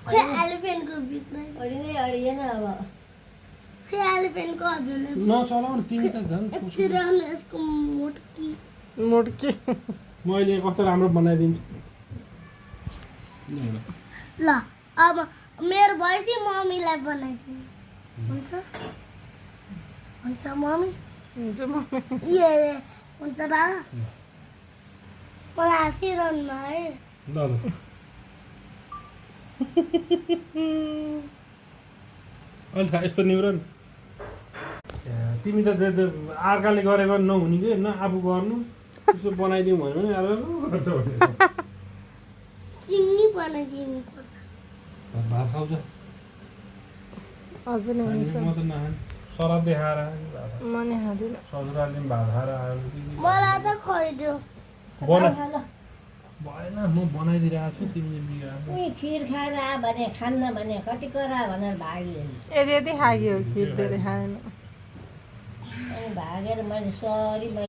खै एलिफेन्टको बित्दै अडिनै अडिएन अब खै एलिफेन्टको हजुरले नचलाउनु तिमी त झन् चिराउनु यसको मुट्की मुड्की मैले कस्तो राम्रो बनाइदिन्छु ल अब मेरो भएपछि मम्मीलाई बनाइदिनु हुन्छ हुन्छ मम्मी ए हुन्छ बाबा मलाई हाँसिरहनु है ल ल अहिले खा यस्तो निहुर नि तिमी त अर्काले गरेको नहुने कि न आफू गर्नु त्यसो बनाइदिउँ भन्यो भने अब गर्छ भने चिनी बनाइदिनु पर्छ भात खाउँछ अझै नै हुन्छ म त नखाने सराब देखाएर म नि खाँदिनँ ससुराले पनि भात खाएर आयो मलाई त खुवाइदियो बना ल भएन म बनाइदिइरहेको छु तिमीले बिगार उही खिर खाएर आ भने खान्न भने कति करा भनेर भाग्यो यति यति खायो खिर धेरै खाएन अनि भागेर मैले सरी